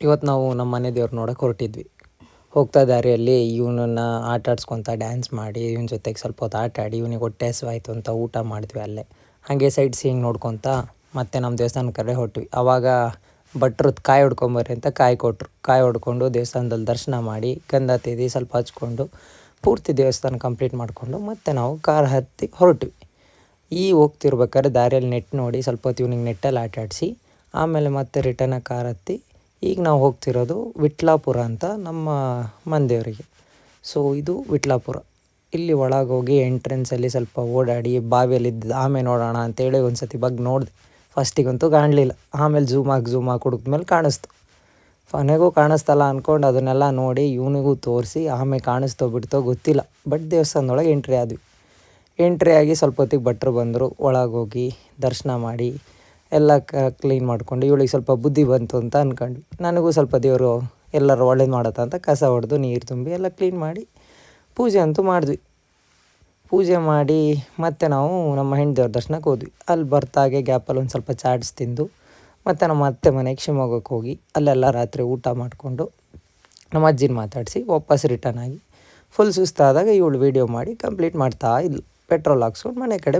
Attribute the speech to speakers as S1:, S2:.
S1: ಇವತ್ತು ನಾವು ನಮ್ಮ ಮನೆ ದೇವ್ರು ನೋಡೋಕೆ ಹೊರಟಿದ್ವಿ. ಹೋಗ್ತಾ ದಾರಿಯಲ್ಲಿ ಇವನನ್ನು ಆಟ ಆಡ್ಸ್ಕೊತ ಡ್ಯಾನ್ಸ್ ಮಾಡಿ ಇವನ ಜೊತೆಗೆ ಸ್ವಲ್ಪ ಹೊತ್ತು ಆಟ ಆಡಿ ಇವನಿಗೆ ಹೊಟ್ಟೆ ಹಸಿವಾಯ್ತು ಅಂತ ಊಟ ಮಾಡಿದ್ವಿ ಅಲ್ಲೇ. ಹಾಗೆ ಸೈಡ್ ಸೀಯಿಂಗ್ ನೋಡ್ಕೊತ ಮತ್ತೆ ನಮ್ಮ ದೇವಸ್ಥಾನ ಕಡೆ ಹೊರಟ್ವಿ. ಆವಾಗ ಭಟ್ರದ್ದು ಕಾಯಿ ಹೊಡ್ಕೊಂಬರ್ರಿ ಅಂತ ಕಾಯಿ ಕೊಟ್ಟರು. ಕಾಯಿ ಹೊಡ್ಕೊಂಡು ದೇವಸ್ಥಾನದಲ್ಲಿ ದರ್ಶನ ಮಾಡಿ ಗಂಧ ತಿದ್ದಿ ಸ್ವಲ್ಪ ಹಚ್ಕೊಂಡು ಪೂರ್ತಿ ದೇವಸ್ಥಾನ ಕಂಪ್ಲೀಟ್ ಮಾಡಿಕೊಂಡು ಮತ್ತೆ ನಾವು ಕಾರ್ ಹತ್ತಿ ಹೊರಟ್ವಿ. ಹೋಗ್ತಿರ್ಬೇಕಾದ್ರೆ ದಾರಿಯಲ್ಲಿ ನೆಟ್ ನೋಡಿ ಸ್ವಲ್ಪ ಹೊತ್ತು ಇವನಿಗೆ ನೆಟ್ಟಲ್ಲಿ ಆಟ ಆಡಿಸಿ ಆಮೇಲೆ ಮತ್ತೆ ರಿಟರ್ನಾಗಿ ಕಾರ್ ಹತ್ತಿ ಈಗ ನಾವು ಹೋಗ್ತಿರೋದು ವಿಟ್ಲಾಪುರ ಅಂತ ನಮ್ಮ ಮನೆದೇವರಿಗೆ. ಸೊ ಇದು ವಿಟ್ಲಾಪುರ. ಇಲ್ಲಿ ಒಳಗೆ ಹೋಗಿ ಎಂಟ್ರೆನ್ಸಲ್ಲಿ ಸ್ವಲ್ಪ ಓಡಾಡಿ ಬಾವಿಯಲ್ಲಿದ್ದು ಆಮೇಲೆ ನೋಡೋಣ ಅಂತೇಳಿ ಒಂದು ಸತಿ ಬಗ್ಗೆ ನೋಡಿದೆ. ಫಸ್ಟಿಗಂತೂ ಕಾಣಲಿಲ್ಲ, ಆಮೇಲೆ ಝೂಮ್ ಹಾಕಿ ಹುಡುಕ್ಮೇಲೆ ಕಾಣಿಸ್ತು. ಕೊನೆಗೂ ಕಾಣಿಸ್ತಲ್ಲ ಅಂದ್ಕೊಂಡು ಅದನ್ನೆಲ್ಲ ನೋಡಿ ಇವನಿಗೂ ತೋರಿಸಿ ಆಮೇಲೆ ಕಾಣಿಸ್ತೋ ಬಿಡ್ತೋ ಗೊತ್ತಿಲ್ಲ, ಬಟ್ ದೇವಸ್ಥಾನದೊಳಗೆ ಎಂಟ್ರಿ ಆಗಿ ಸ್ವಲ್ಪ ಹೊತ್ತಿಗೆ ಭಟ್ರು ಬಂದರು. ಒಳಗೋಗಿ ದರ್ಶನ ಮಾಡಿ ಎಲ್ಲ ಕ್ಲೀನ್ ಮಾಡ್ಕೊಂಡು ಇವಳಿಗೆ ಸ್ವಲ್ಪ ಬುದ್ಧಿ ಬಂತು ಅಂತ ಅಂದ್ಕೊಂಡ್ವಿ. ನನಗೂ ಸ್ವಲ್ಪ ದೇವರು ಎಲ್ಲರೂ ಒಳ್ಳೇದು ಮಾಡತ್ತ ಅಂತ ಕಸ ಹೊಡೆದು ನೀರು ತುಂಬಿ ಎಲ್ಲ ಕ್ಲೀನ್ ಮಾಡಿ ಪೂಜೆ ಅಂತೂ ಮಾಡಿದ್ವಿ. ಪೂಜೆ ಮಾಡಿ ಮತ್ತೆ ನಾವು ನಮ್ಮ ಹೆಣ್ಣು ದರ್ಶನಕ್ಕೆ ಹೋದ್ವಿ. ಅಲ್ಲಿ ಬರ್ತಾಗೆ ಗ್ಯಾಪಲ್ಲಿ ಒಂದು ಸ್ವಲ್ಪ ಚಾಟ್ಸ್ ತಿಂದು ಮತ್ತು ನಮ್ಮ ಅತ್ತೆ ಮನೆಗೆ ಶಿವಮೊಗ್ಗಕ್ಕೆ ಹೋಗಿ ಅಲ್ಲೆಲ್ಲ ರಾತ್ರಿ ಊಟ ಮಾಡಿಕೊಂಡು ನಮ್ಮ ಅಜ್ಜಿನ ಮಾತಾಡಿಸಿ ವಾಪಸ್ ರಿಟರ್ನ್ ಆಗಿ ಫುಲ್ ಸುಸ್ತಾದಾಗ ಇವಳು ವೀಡಿಯೋ ಮಾಡಿ ಕಂಪ್ಲೀಟ್ ಮಾಡ್ತಾ ಇದ್ಲು. ಪೆಟ್ರೋಲ್ ಹಾಕ್ಸ್ಕೊಂಡು ಮನೆ ಕಡೆ